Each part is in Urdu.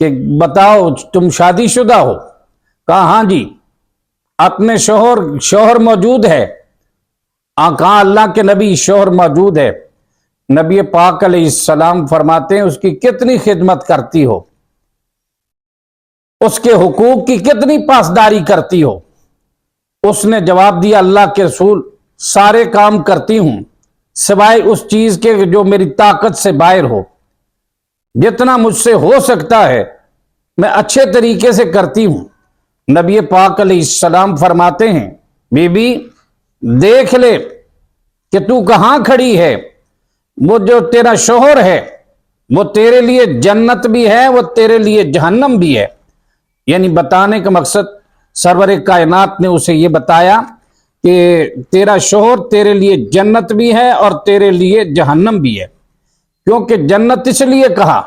کہ بتاؤ تم شادی شدہ ہو؟ کہا ہاں جی۔ اپنے شوہر موجود ہے؟ کہا اللہ کے نبی شوہر موجود ہے۔ نبی پاک علیہ السلام فرماتے ہیں اس کی کتنی خدمت کرتی ہو، اس کے حقوق کی کتنی پاسداری کرتی ہو؟ اس نے جواب دیا اللہ کے رسول سارے کام کرتی ہوں سوائے اس چیز کے جو میری طاقت سے باہر ہو، جتنا مجھ سے ہو سکتا ہے میں اچھے طریقے سے کرتی ہوں۔ نبی پاک علیہ السلام فرماتے ہیں بی بی دیکھ لے کہ تو کہاں کھڑی ہے، وہ جو تیرا شوہر ہے وہ تیرے لیے جنت بھی ہے، وہ تیرے لیے جہنم بھی ہے۔ یعنی بتانے کا مقصد سرور کائنات نے اسے یہ بتایا کہ تیرا شوہر تیرے لیے جنت بھی ہے اور تیرے لیے جہنم بھی ہے۔ کیونکہ جنت اس لیے کہا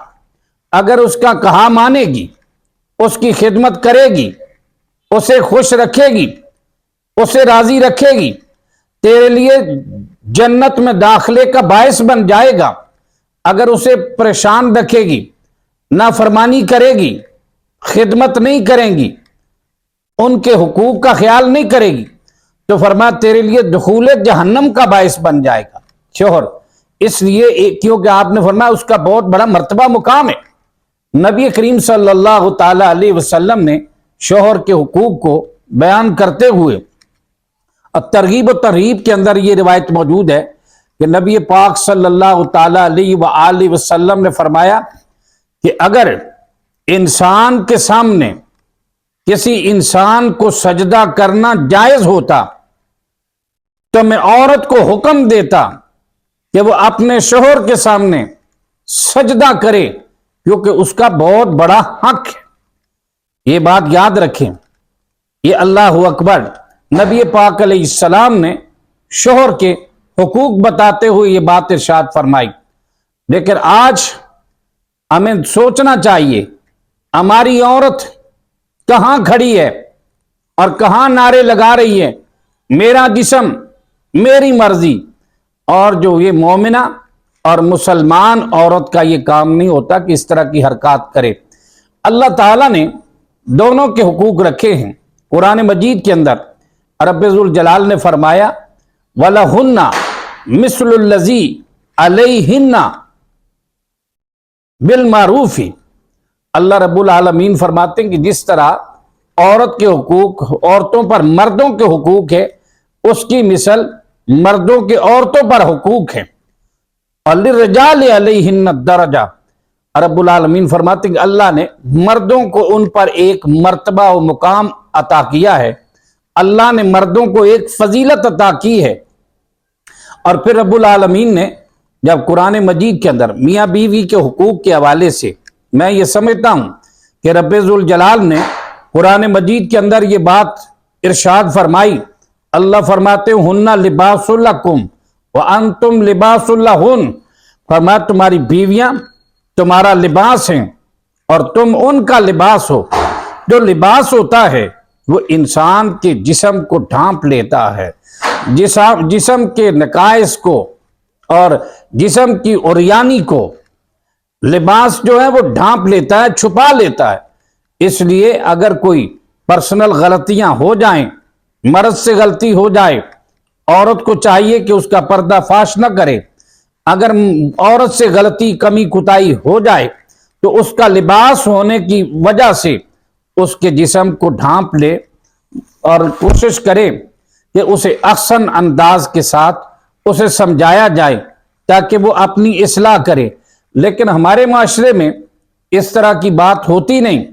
اگر اس کا کہا مانے گی، اس کی خدمت کرے گی، اسے خوش رکھے گی، اسے راضی رکھے گی، تیرے لیے جنت میں داخلے کا باعث بن جائے گا۔ اگر اسے پریشان رکھے گی، نافرمانی کرے گی، خدمت نہیں کریں گی، ان کے حقوق کا خیال نہیں کرے گی، تو فرمایا تیرے لیے دخول جہنم کا باعث بن جائے گا شوہر۔ اس لیے کیونکہ آپ نے فرمایا اس کا بہت بڑا مرتبہ مقام ہے۔ نبی کریم صلی اللہ تعالی علیہ وسلم نے شوہر کے حقوق کو بیان کرتے ہوئے ترغیب و ترہیب کے اندر یہ روایت موجود ہے کہ نبی پاک صلی اللہ تعالی علیہ وآلہ وسلم نے فرمایا کہ اگر انسان کے سامنے کسی انسان کو سجدہ کرنا جائز ہوتا تو میں عورت کو حکم دیتا کہ وہ اپنے شوہر کے سامنے سجدہ کرے، کیونکہ اس کا بہت بڑا حق ہے۔ یہ بات یاد رکھیں، یہ اللہ اکبر نبی پاک علیہ السلام نے شوہر کے حقوق بتاتے ہوئے یہ بات ارشاد فرمائی۔ لیکن آج ہمیں سوچنا چاہیے ہماری عورت کہاں کھڑی ہے اور کہاں نعرے لگا رہی ہے میرا جسم میری مرضی، اور جو یہ مومنہ اور مسلمان عورت کا یہ کام نہیں ہوتا کہ اس طرح کی حرکات کرے۔ اللہ تعالیٰ نے دونوں کے حقوق رکھے ہیں قرآن مجید کے اندر۔ رب ذوالجلال نے فرمایا وَلَهُنَّ مِثْلُ الَّذِي عَلَيْهِنَّ بِالْمَعْرُوفِ۔ اللہ رب العالمین فرماتے ہیں کہ جس طرح عورت کے حقوق عورتوں پر مردوں کے حقوق ہے، اس کی مثل مردوں کے عورتوں پر حقوق ہے۔ وَلِلرِّجَالِ عَلَيْهِنَّ الدَّرَجَةُ۔ رب العالمین فرماتے ہیں کہ اللہ نے مردوں کو ان پر ایک مرتبہ و مقام عطا کیا ہے، اللہ نے مردوں کو ایک فضیلت عطا کی ہے۔ اور پھر رب العالمین نے جب قرآن مجید کے اندر میاں بیوی کے حقوق کے حوالے سے میں یہ سمجھتا ہوں کہ رب ذوالجلال نے قرآن مجید کے اندر یہ بات ارشاد فرمائی۔ اللہ فرماتے ہن لباس لکم وانتم لباس لہن، فرمایا تمہاری بیویاں تمہارا لباس ہیں اور تم ان کا لباس ہو۔ جو لباس ہوتا ہے وہ انسان کے جسم کو ڈھانپ لیتا ہے، جسم کے نقائص کو اور جسم کی عریانی کو لباس جو ہے وہ ڈھانپ لیتا ہے، چھپا لیتا ہے۔ اس لیے اگر کوئی پرسنل غلطیاں ہو جائیں، مرض سے غلطی ہو جائے، عورت کو چاہیے کہ اس کا پردہ فاش نہ کرے۔ اگر عورت سے غلطی کمی کوتاہی ہو جائے تو اس کا لباس ہونے کی وجہ سے اس کے جسم کو ڈھانپ لے اور کوشش کرے کہ اسے احسن انداز کے ساتھ اسے سمجھایا جائے تاکہ وہ اپنی اصلاح کرے۔ لیکن ہمارے معاشرے میں اس طرح کی بات ہوتی نہیں،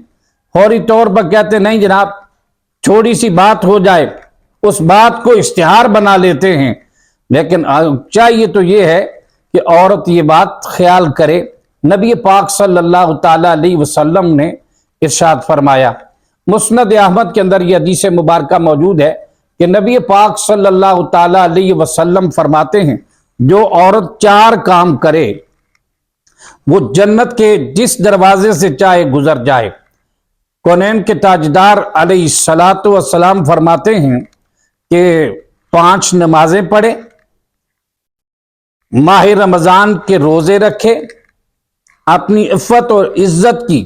فوری طور پر کہتے نہیں جناب چھوٹی سی بات ہو جائے اس بات کو اشتہار بنا لیتے ہیں۔ لیکن چاہیے تو یہ ہے کہ عورت یہ بات خیال کرے۔ نبی پاک صلی اللہ تعالی علیہ وسلم نے ارشاد فرمایا، مسند احمد کے اندر یہ حدیث مبارکہ موجود ہے کہ نبی پاک صلی اللہ تعالی علیہ وسلم فرماتے ہیں جو عورت 4 کام کرے وہ جنت کے جس دروازے سے چاہے گزر جائے۔ کونین کے تاجدار علیہ الصلاۃ والسلام فرماتے ہیں کہ 5 نمازیں پڑھے، ماہ رمضان کے روزے رکھے، اپنی عفت اور عزت کی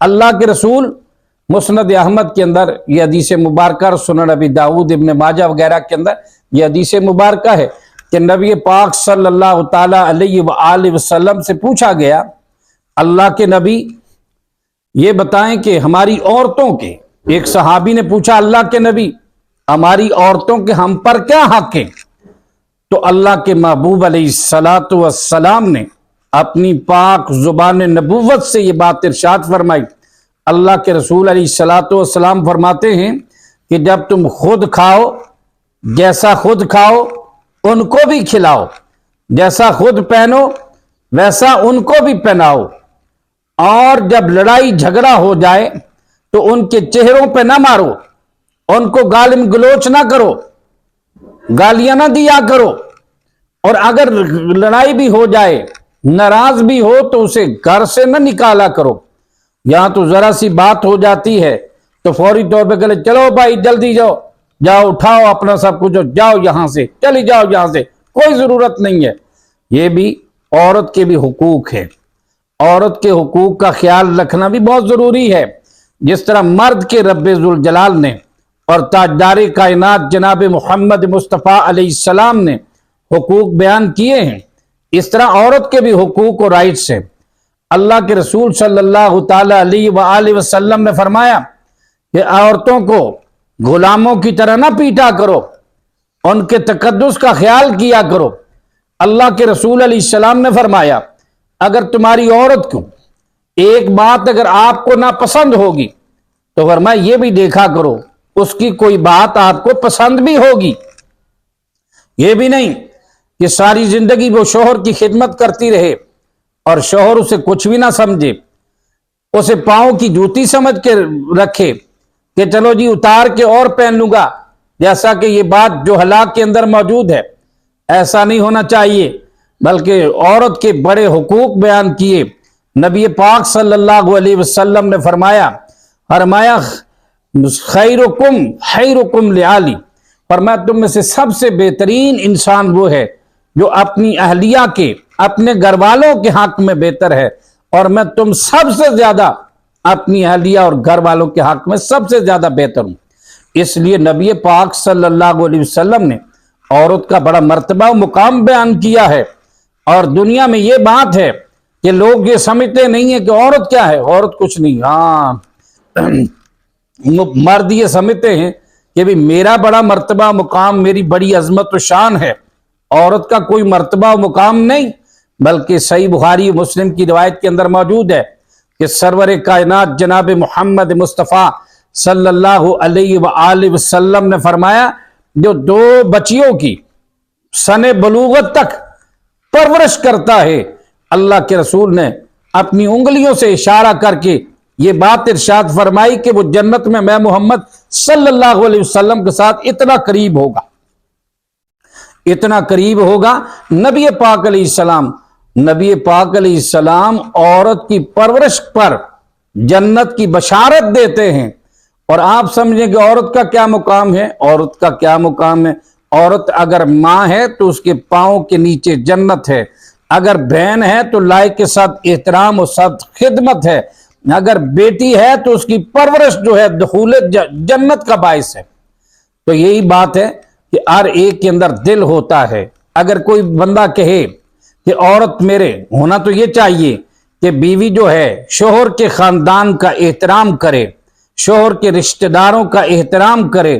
اللہ کے رسول مسند احمد کے اندر یہ حدیث مبارکہ اور سنن ابی داؤد ابن ماجہ وغیرہ کے اندر یہ حدیث مبارکہ ہے کہ نبی پاک صلی اللہ تعالی علیہ وآلہ وسلم سے پوچھا گیا، اللہ کے نبی یہ بتائیں کہ ہماری عورتوں کے، ایک صحابی نے پوچھا اللہ کے نبی ہماری عورتوں کے ہم پر کیا حق ہیں؟ تو اللہ کے محبوب علیہ الصلاۃ والسلام نے اپنی پاک زبان نبوت سے یہ بات ارشاد فرمائی۔ اللہ کے رسول علیہ الصلاۃ والسلام فرماتے ہیں کہ جب تم خود کھاؤ جیسا خود کھاؤ ان کو بھی کھلاؤ، جیسا خود پہنو ویسا ان کو بھی پہناؤ، اور جب لڑائی جھگڑا ہو جائے تو ان کے چہروں پہ نہ مارو، ان کو گالم گلوچ نہ کرو، گالیاں نہ دیا کرو، اور اگر لڑائی بھی ہو جائے ناراض بھی ہو تو اسے گھر سے نہ نکالا کرو۔ یہاں تو ذرا سی بات ہو جاتی ہے تو فوری طور پہ کہے چلو بھائی جلدی جاؤ، جاؤ اٹھاؤ اپنا سب کچھ، جاؤ یہاں سے، چلی جاؤ یہاں سے، کوئی ضرورت نہیں ہے۔ یہ بھی عورت کے بھی حقوق ہے، عورت کے حقوق کا خیال رکھنا بھی بہت ضروری ہے۔ جس طرح مرد کے رب ذوالجلال نے اور تاجدار کائنات جناب محمد مصطفیٰ علیہ السلام نے حقوق بیان کیے ہیں، اس طرح عورت کے بھی حقوق اور رائٹس ہیں۔ اللہ کے رسول صلی اللہ تعالی علیہ وآلہ وسلم نے فرمایا کہ عورتوں کو غلاموں کی طرح نہ پیٹا کرو، ان کے تقدس کا خیال کیا کرو۔ اللہ کے رسول علیہ السلام نے فرمایا اگر تمہاری عورت کو ایک بات اگر آپ کو ناپسند ہوگی تو فرمایا یہ بھی دیکھا کرو اس کی کوئی بات آپ کو پسند بھی ہوگی۔ یہ بھی نہیں کہ ساری زندگی وہ شوہر کی خدمت کرتی رہے اور شوہر اسے کچھ بھی نہ سمجھے، اسے پاؤں کی جوتی سمجھ کے رکھے کہ چلو جی اتار کے اور پہن لوں گا، جیسا کہ یہ بات جو ہلاک کے اندر موجود ہے۔ ایسا نہیں ہونا چاہیے، بلکہ عورت کے بڑے حقوق بیان کیے۔ نبی پاک صلی اللہ علیہ وسلم نے فرمایا خیرکم خیرکم لعلی، فرمایا تم میں سے سب سے بہترین انسان وہ ہے جو اپنی اہلیہ کے، اپنے گھر والوں کے حق میں بہتر ہے، اور میں تم سب سے زیادہ اپنی اہلیہ اور گھر والوں کے حق میں سب سے زیادہ بہتر ہوں۔ اس لیے نبی پاک صلی اللہ علیہ وسلم نے عورت کا بڑا مرتبہ و مقام بیان کیا ہے۔ اور دنیا میں یہ بات ہے کہ لوگ یہ سمجھتے نہیں ہیں کہ عورت کیا ہے، عورت کچھ نہیں، ہاں مرد یہ سمجھتے ہیں کہ بھی میرا بڑا مرتبہ مقام، میری بڑی عظمت و شان ہے، عورت کا کوئی مرتبہ و مقام نہیں۔ بلکہ صحیح بخاری مسلم کی روایت کے اندر موجود ہے کہ سرور کائنات جناب محمد مصطفیٰ صلی اللہ علیہ وآلہ وسلم نے فرمایا جو دو بچیوں کی سن بلوغت تک پرورش کرتا ہے، اللہ کے رسول نے اپنی انگلیوں سے اشارہ کر کے یہ بات ارشاد فرمائی کہ وہ جنت میں محمد صلی اللہ علیہ وسلم کے ساتھ اتنا قریب ہوگا، اتنا قریب ہوگا۔ نبی پاک علیہ السلام عورت کی پرورش پر جنت کی بشارت دیتے ہیں۔ اور آپ سمجھیں کہ عورت کا کیا مقام ہے، عورت کا کیا مقام ہے؟ عورت اگر ماں ہے تو اس کے پاؤں کے نیچے جنت ہے، اگر بہن ہے تو لائق کے ساتھ احترام و ساتھ خدمت ہے، اگر بیٹی ہے تو اس کی پرورش جو ہے دخول جنت کا باعث ہے۔ تو یہی بات ہے کہ ہر ایک کے اندر دل ہوتا ہے۔ اگر کوئی بندہ کہے کہ عورت میرے ہونا تو یہ چاہیے کہ بیوی جو ہے شوہر کے خاندان کا احترام کرے، شوہر کے رشتہ داروں کا احترام کرے،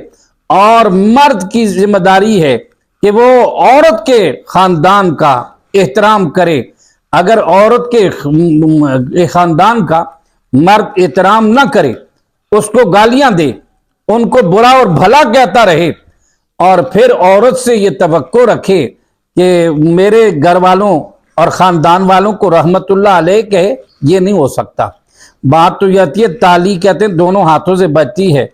اور مرد کی ذمہ داری ہے کہ وہ عورت کے خاندان کا احترام کرے۔ اگر عورت کے خاندان کا مرد احترام نہ کرے، اس کو گالیاں دے، ان کو برا اور بھلا کہتا رہے، اور پھر عورت سے یہ توقع رکھے کہ میرے گھر والوں اور خاندان والوں کو رحمت اللہ علیہ کہے، یہ نہیں ہو سکتا۔ بات تو یہ آتی ہے، تالی کہتے ہیں دونوں ہاتھوں سے بجتی ہے،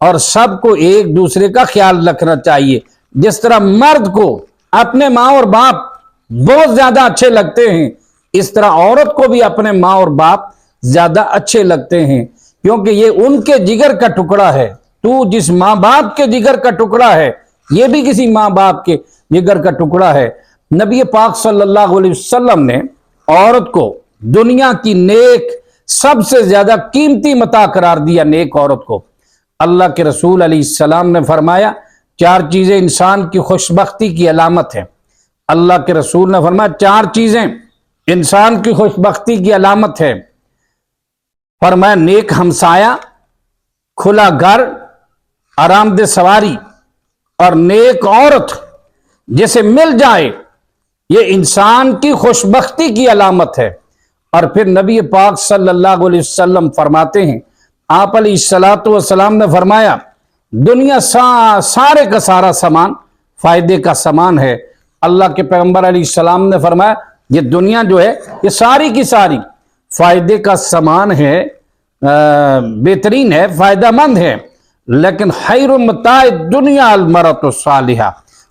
اور سب کو ایک دوسرے کا خیال رکھنا چاہیے۔ جس طرح مرد کو اپنے ماں اور باپ بہت زیادہ اچھے لگتے ہیں، اس طرح عورت کو بھی اپنے ماں اور باپ زیادہ اچھے لگتے ہیں، کیونکہ یہ ان کے جگر کا ٹکڑا ہے۔ تو جس ماں باپ کے جگر کا ٹکڑا ہے، یہ بھی کسی ماں باپ کے جگر کا ٹکڑا ہے۔ نبی پاک صلی اللہ علیہ وسلم نے عورت کو دنیا کی نیک سب سے زیادہ قیمتی متاع قرار دیا نیک عورت کو۔ اللہ کے رسول علیہ السلام نے فرمایا 4 چیزیں انسان کی خوشبختی کی علامت ہیں۔ اللہ کے رسول نے فرمایا 4 چیزیں انسان کی خوشبختی کی علامت ہے۔ فرمایا نیک ہمسایہ، کھلا گھر، آرام دہ سواری اور نیک عورت جسے مل جائے، یہ انسان کی خوشبختی کی علامت ہے۔ اور پھر نبی پاک صلی اللہ علیہ وسلم فرماتے ہیں، آپ علیہ السلام نے فرمایا دنیا سارے کا سارا سامان فائدے کا سامان ہے۔ اللہ کے پیغمبر علیہ السلام نے فرمایا یہ دنیا جو ہے یہ ساری کی ساری فائدے کا سامان ہے، بہترین ہے، فائدہ مند ہے، لیکن خیر متاع دنیا المرأۃ الصالحہ،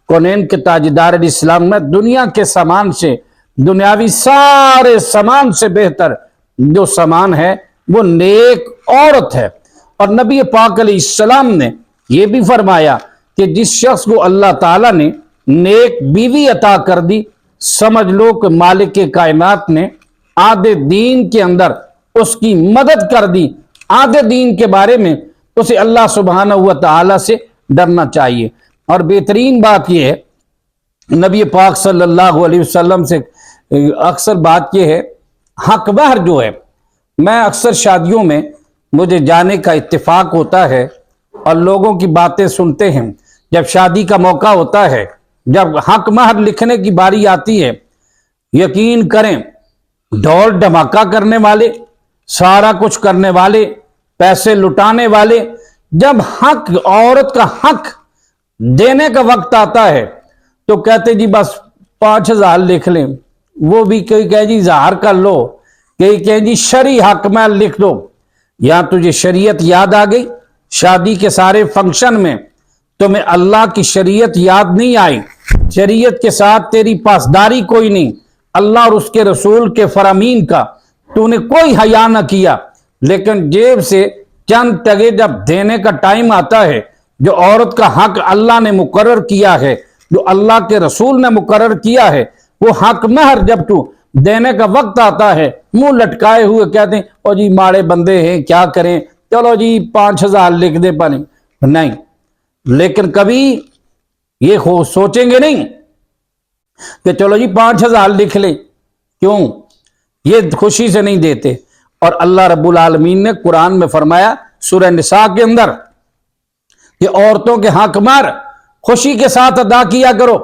کونین کے تاجدار اسلام میں دنیا کے سامان سے، دنیاوی سارے سامان سے بہتر جو سامان ہے وہ نیک عورت ہے۔ اور نبی پاک علیہ السلام نے یہ بھی فرمایا کہ جس شخص کو اللہ تعالیٰ نے نیک بیوی عطا کر دی، سمجھ لو کہ مالک کائنات نے آدھے دین کے اندر اس کی مدد کر دی۔ آدھے دین کے بارے میں اسے اللہ سبحانہ و تعالیٰ سے ڈرنا چاہیے۔ اور بہترین بات یہ ہے، نبی پاک صلی اللہ علیہ وسلم سے اکثر بات یہ ہے، حق مہر جو ہے، میں اکثر شادیوں میں مجھے جانے کا اتفاق ہوتا ہے اور لوگوں کی باتیں سنتے ہیں۔ جب شادی کا موقع ہوتا ہے، جب حق مہر لکھنے کی باری آتی ہے، یقین کریں ڈھول دھماکہ کرنے والے، سارا کچھ کرنے والے، پیسے لٹانے والے، جب حق عورت کا حق دینے کا وقت آتا ہے تو کہتے جی بس 5000 لکھ لیں، وہ بھی کوئی کہے جی 1000 کر لو، کوئی کہے جی شرعی حق میں لکھ دو۔ یا تجھے شریعت یاد آ گئی؟ شادی کے سارے فنکشن میں تمہیں اللہ کی شریعت یاد نہیں آئی، شریعت کے ساتھ تیری پاسداری کوئی نہیں، اللہ اور اس کے رسول کے فرامین کا تو نے کوئی حیا نہ کیا، لیکن جیب سے چند ٹگے جب دینے کا ٹائم آتا ہے، جو عورت کا حق اللہ نے مقرر کیا ہے، جو اللہ کے رسول نے مقرر کیا ہے، وہ حق مہر جب تو دینے کا وقت آتا ہے، منہ لٹکائے ہوئے کہتے ہیں او جی ماڑے بندے ہیں کیا کریں، چلو جی 5000 لکھ دے پانے نہیں۔ لیکن کبھی یہ سوچیں گے نہیں کہ چلو جی 5000 لکھ لیں، کیوں؟ یہ خوشی سے نہیں دیتے۔ اور اللہ رب العالمین نے قرآن میں فرمایا سورہ نساء کے اندر کہ عورتوں کے حق مہر خوشی کے ساتھ ادا کیا کرو،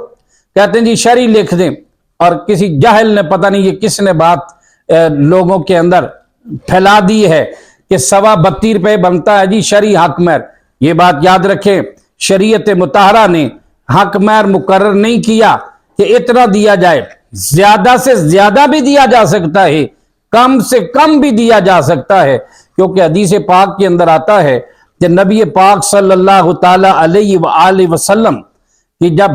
کہتے ہیں جی شرعی لکھ دیں۔ اور کسی جاہل نے پتہ نہیں یہ کس نے بات لوگوں کے اندر پھیلا دی ہے کہ 32 روپے بنتا ہے جی شرعی حق مہر۔ یہ بات یاد رکھیں، شریعت مطہرہ نے حق مہر مقرر نہیں کیا کہ اتنا دیا جائے، زیادہ سے زیادہ بھی دیا جا سکتا ہے، کم سے کم بھی دیا جا سکتا ہے، کیونکہ حدیث پاک کے اندر آتا ہے کہ نبی پاک صلی اللہ تعالی علیہ وآلہ وسلم کہ جب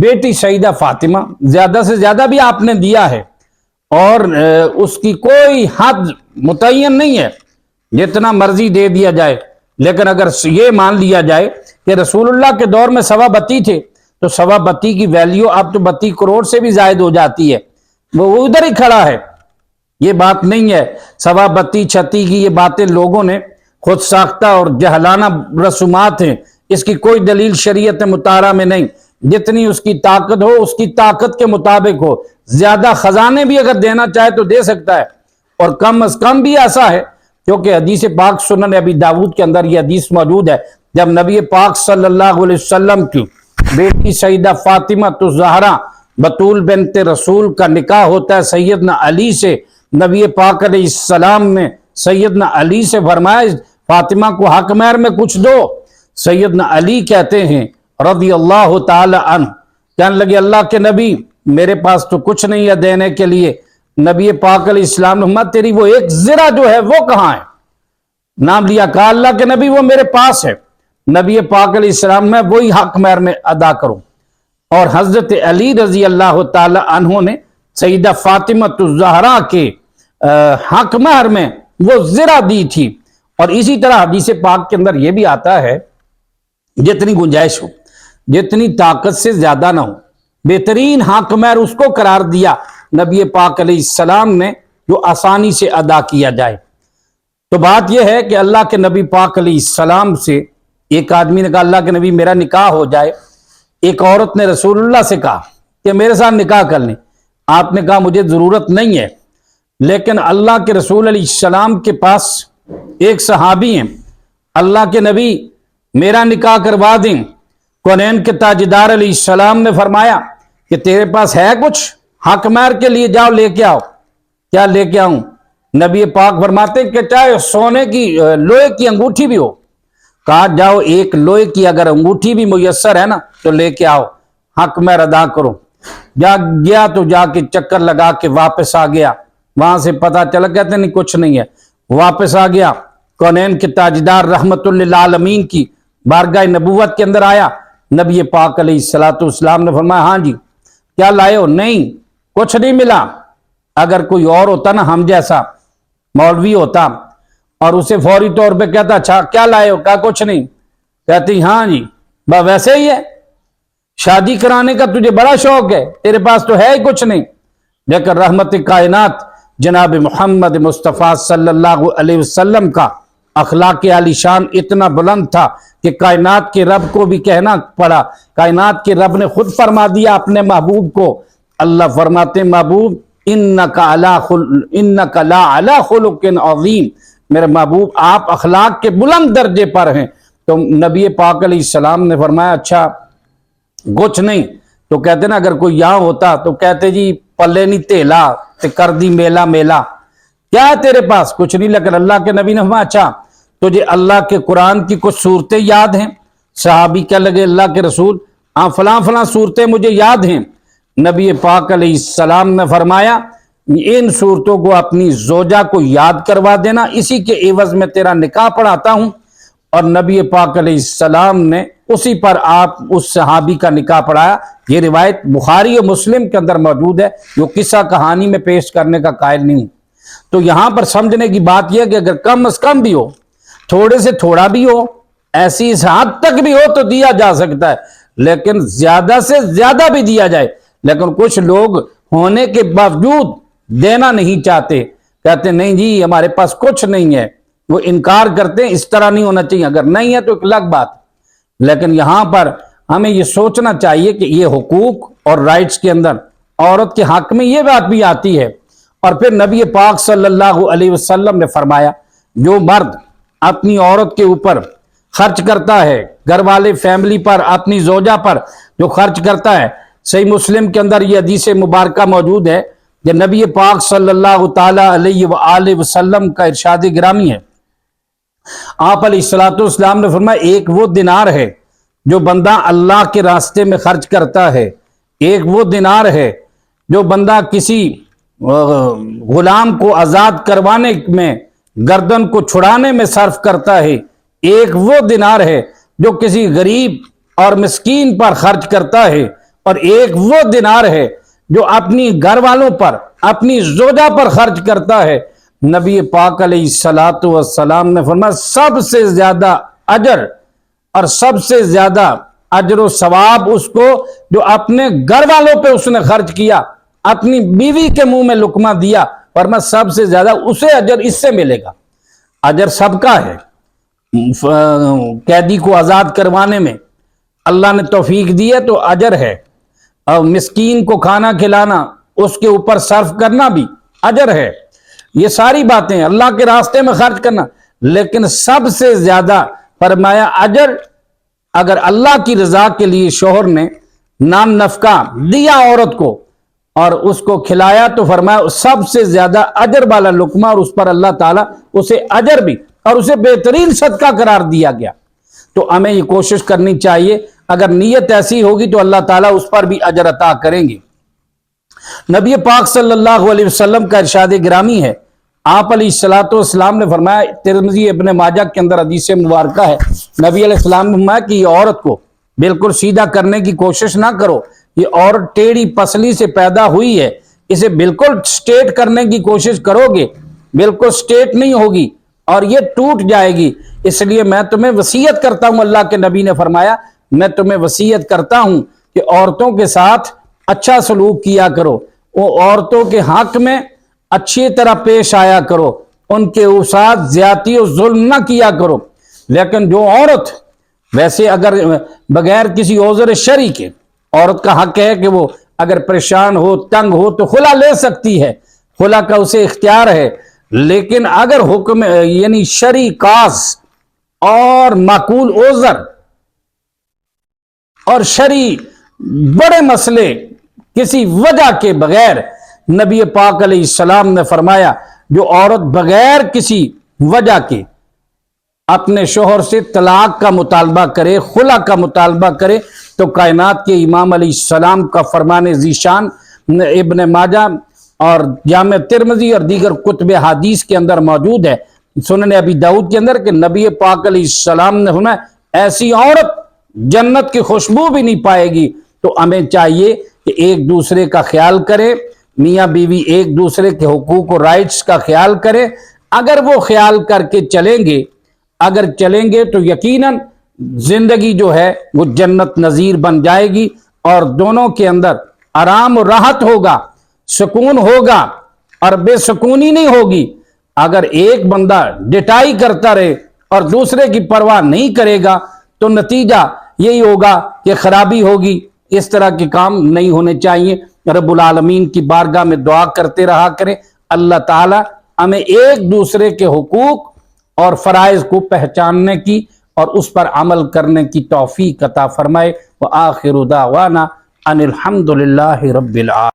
بیٹی سیدہ فاطمہ، زیادہ سے زیادہ بھی آپ نے دیا ہے اور اس کی کوئی حد متعین نہیں ہے، جتنا مرضی دے دیا جائے، لیکن اگر یہ مان لیا جائے کہ رسول اللہ کے دور میں 32 تھے تو 32 کی ویلیو اب تو 32 کروڑ سے بھی زائد ہو جاتی ہے، وہ ادھر ہی کھڑا ہے۔ یہ بات نہیں ہے 32 36 کی، یہ باتیں لوگوں نے خود ساختہ اور جہلانہ رسومات ہیں، اس کی کوئی دلیل شریعت مطہرہ میں نہیں۔ جتنی اس کی طاقت ہو اس کی طاقت کے مطابق ہو، زیادہ خزانے بھی اگر دینا چاہے تو دے سکتا ہے، اور کم از کم بھی ایسا ہے، کیونکہ حدیث پاک سنن ابی داود کے اندر یہ حدیث موجود ہے، جب نبی پاک صلی اللہ علیہ وسلم کی بیٹی سیدہ فاطمہ الزہرا بطول بنت رسول کا نکاح ہوتا ہے سیدنا علی سے، نبی پاک علیہ السلام نے سیدنا علی سے فرمایا فاطمہ کو حق مہر میں کچھ دو۔ سیدنا علی کہتے ہیں رضی اللہ تعالی عنہ، کہنے لگے اللہ کے نبی میرے پاس تو کچھ نہیں ہے دینے کے لیے۔ نبی پاک علیہ السلام نے فرمایا تیری وہ ایک زرہ جو ہے وہ کہاں ہے؟ نام لیا، کہا اللہ کے نبی وہ میرے پاس ہے۔ نبی پاک علیہ السلام میں وہی حق مہر میں ادا کروں، اور حضرت علی رضی اللہ تعالی عنہ نے سیدہ فاطمہ الزہرا کے حق مہر میں وہ زرہ دی تھی۔ اور اسی طرح حدیث پاک کے اندر یہ بھی آتا ہے جتنی گنجائش ہو، جتنی طاقت سے زیادہ نہ ہو، بہترین حق مہر اس کو قرار دیا نبی پاک علیہ السلام نے جو آسانی سے ادا کیا جائے۔ تو بات یہ ہے کہ اللہ کے نبی پاک علیہ السلام سے ایک آدمی نے کہا اللہ کے نبی میرا نکاح ہو جائے. ایک عورت نے رسول اللہ سے کہا کہ میرے ساتھ نکاح کر لیں. آپ نے کہا مجھے ضرورت نہیں ہے، لیکن اللہ کے رسول علیہ السلام کے پاس ایک صحابی ہیں، اللہ کے نبی میرا نکاح کروا دیں. کونین کے تاجدار علیہ السلام نے فرمایا کہ تیرے پاس ہے کچھ حق مہر کے لیے، جاؤ لے کے آؤ. کیا لے کے آؤں؟ نبی پاک فرماتے ہیں کہ چاہے سونے کی لوہے کی انگوٹھی بھی ہو. کہا جاؤ ایک لوہے کی اگر انگوٹھی بھی میسر ہے نا تو لے کے آؤ، حق مہر ادا کرو. گیا تو جا کے چکر لگا کے واپس آ گیا. وہاں سے پتا چلا، کہتے نہیں کچھ نہیں ہے. واپس آ گیا، کونین کے تاجدار رحمت للعالمین کی بارگاہ نبوت کے اندر آیا. نبی پاک علیہ الصلوۃ والسلام نے فرمایا ہاں جی کیا لائے ہو؟ نہیں کچھ نہیں ملا. اگر کوئی اور ہوتا نا ہم جیسا مولوی ہوتا اور اسے فوری طور پہ کہتا اچھا کیا لائے ہو؟ کہا کچھ نہیں. کہتی ہاں جی ویسے ہی ہے، شادی کرانے کا تجھے بڑا شوق ہے، تیرے پاس تو ہے ہی کچھ نہیں. لیکن رحمت کائنات جناب محمد مصطفیٰ صلی اللہ علیہ وسلم کا اخلاق عالی شان اتنا بلند تھا کہ کائنات کے رب کو بھی کہنا پڑا. کائنات کے رب نے خود فرما دیا اپنے محبوب کو. اللہ فرماتے محبوب انک لا علی خلق عظیم، میرے محبوب آپ اخلاق کے بلند درجے پر ہیں. تو نبی پاک علیہ السلام نے فرمایا اچھا کچھ نہیں. تو کہتے نا اگر کوئی یہاں ہوتا تو کہتے جی پلے نہیں تیلا تے کر دی میلا میلا، کیا ہے تیرے پاس؟ کچھ نہیں. لیکن اللہ کے نبی نے فرمایا اچھا تجھے اللہ کے قرآن کی کچھ صورتیں یاد ہیں؟ صحابی کہنے لگے اللہ کے رسول ہاں فلاں فلاں صورتیں مجھے یاد ہیں. نبی پاک علیہ السلام نے فرمایا ان صورتوں کو اپنی زوجہ کو یاد کروا دینا، اسی کے عوض میں تیرا نکاح پڑھاتا ہوں. اور نبی پاک علیہ السلام نے اسی پر آپ اس صحابی کا نکاح پڑھایا. یہ روایت بخاری اور مسلم کے اندر موجود ہے، جو قصہ کہانی میں پیش کرنے کا قائل نہیں ہوں. تو یہاں پر سمجھنے کی بات یہ ہے کہ اگر کم از کم بھی ہو، تھوڑے سے تھوڑا بھی ہو، ایسی اس حد تک بھی ہو تو دیا جا سکتا ہے، لیکن زیادہ سے زیادہ بھی دیا جائے. لیکن کچھ لوگ ہونے کے باوجود دینا نہیں چاہتے، کہتے نہیں جی ہمارے پاس کچھ نہیں ہے، وہ انکار کرتے ہیں. اس طرح نہیں ہونا چاہیے، اگر نہیں ہے تو ایک الگ بات. لیکن یہاں پر ہمیں یہ سوچنا چاہیے کہ یہ حقوق اور رائٹس کے اندر عورت کے حق میں یہ بات بھی آتی ہے. اور پھر نبی پاک صلی اللہ علیہ وسلم نے فرمایا جو مرد اپنی عورت کے اوپر خرچ کرتا ہے، گھر والے فیملی پر، اپنی زوجہ پر جو خرچ کرتا ہے، صحیح مسلم کے اندر یہ حدیث مبارکہ موجود ہے کہ نبی پاک صلی اللہ تعالی علیہ وآلہ وسلم کا ارشاد گرامی ہے. آپ علیہ الصلوۃ والسلام نے فرمایا ایک وہ دینار ہے جو بندہ اللہ کے راستے میں خرچ کرتا ہے، ایک وہ دینار ہے جو بندہ کسی غلام کو آزاد کروانے میں، گردن کو چھڑانے میں صرف کرتا ہے، ایک وہ دینار ہے جو کسی غریب اور مسکین پر خرچ کرتا ہے، اور ایک وہ دینار ہے جو اپنی گھر والوں پر، اپنی زوجہ پر خرچ کرتا ہے. نبی پاک علیہ الصلوۃ والسلام نے فرمایا سب سے زیادہ اجر اور سب سے زیادہ اجر و ثواب اس کو جو اپنے گھر والوں پہ اس نے خرچ کیا، اپنی بیوی کے منہ میں لقمہ دیا، فرمایا سب سے زیادہ اسے اجر اس سے ملے گا. اجر سب کا ہے. قیدی کو آزاد کروانے میں اللہ نے توفیق دی ہے تو اجر ہے، اور مسکین کو کھانا کھلانا، اس کے اوپر صرف کرنا بھی اجر ہے. یہ ساری باتیں اللہ کے راستے میں خرچ کرنا. لیکن سب سے زیادہ فرمایا اجر اگر اللہ کی رضا کے لیے شوہر نے نان نفقہ دیا عورت کو اور اس کو کھلایا تو فرمایا سب سے زیادہ اجر والا لقمہ، اور اس پر اللہ تعالیٰ اسے اجر بھی اور اسے بہترین صدقہ قرار دیا گیا. تو ہمیں یہ کوشش کرنی چاہیے، اگر نیت ایسی ہوگی تو اللہ تعالیٰ اس پر بھی اجر عطا کریں گے. نبی پاک صلی اللہ علیہ وسلم کا ارشاد گرامی ہے، آپ علیہ الصلوۃ والسلام نے فرمایا، ترمذی ابن ماجہ کے اندر حدیث مبارکہ ہے، نبی علیہ السلام نے فرمایا کہ یہ عورت کو بالکل سیدھا کرنے کی کوشش نہ کرو، یہ عورت ٹیڑھی پسلی سے پیدا ہوئی ہے، اسے بالکل سٹیٹ کرنے کی کوشش کرو گے بالکل سٹیٹ نہیں ہوگی اور یہ ٹوٹ جائے گی. اس لیے میں تمہیں وصیت کرتا ہوں، اللہ کے نبی نے فرمایا میں تمہیں وصیت کرتا ہوں کہ عورتوں کے ساتھ اچھا سلوک کیا کرو، وہ عورتوں کے حق میں اچھی طرح پیش آیا کرو، ان کے ساتھ زیادتی و ظلم نہ کیا کرو. لیکن جو عورت ویسے اگر بغیر کسی عذر شرعی کے عورت کا حق ہے کہ وہ اگر پریشان ہو تنگ ہو تو خلا لے سکتی ہے, خلا کا اسے اختیار ہے. لیکن اگر حکم یعنی شرعی کاز اور معقول عذر اور شرعی بڑے مسئلے کسی وجہ کے بغیر, نبی پاک علیہ السلام نے فرمایا جو عورت بغیر کسی وجہ کے اپنے شوہر سے طلاق کا مطالبہ کرے, خلا کا مطالبہ کرے, تو کائنات کے امام علیہ السلام کا فرمان ذیشان ابن ماجہ اور جامع ترمذی اور دیگر کتب حدیث کے اندر موجود ہے, سنن ابی داؤد کے اندر, کہ نبی پاک علیہ السلام نے فرمایا ایسی عورت جنت کی خوشبو بھی نہیں پائے گی. تو ہمیں چاہیے کہ ایک دوسرے کا خیال کرے, میاں بیوی ایک دوسرے کے حقوق و رائٹس کا خیال کرے. اگر وہ خیال کر کے چلیں گے تو یقیناً زندگی جو ہے وہ جنت نظیر بن جائے گی, اور دونوں کے اندر آرام و راحت ہوگا, سکون ہوگا, اور بے سکونی نہیں ہوگی. اگر ایک بندہ ڈٹائی کرتا رہے اور دوسرے کی پرواہ نہیں کرے گا تو نتیجہ یہی ہوگا کہ خرابی ہوگی. اس طرح کے کام نہیں ہونے چاہیے. رب العالمین کی بارگاہ میں دعا کرتے رہا کریں, اللہ تعالی ہمیں ایک دوسرے کے حقوق اور فرائض کو پہچاننے کی اور اس پر عمل کرنے کی توفیق عطا فرمائے. وآخر دعوانا ان الحمد للہ رب العالمین.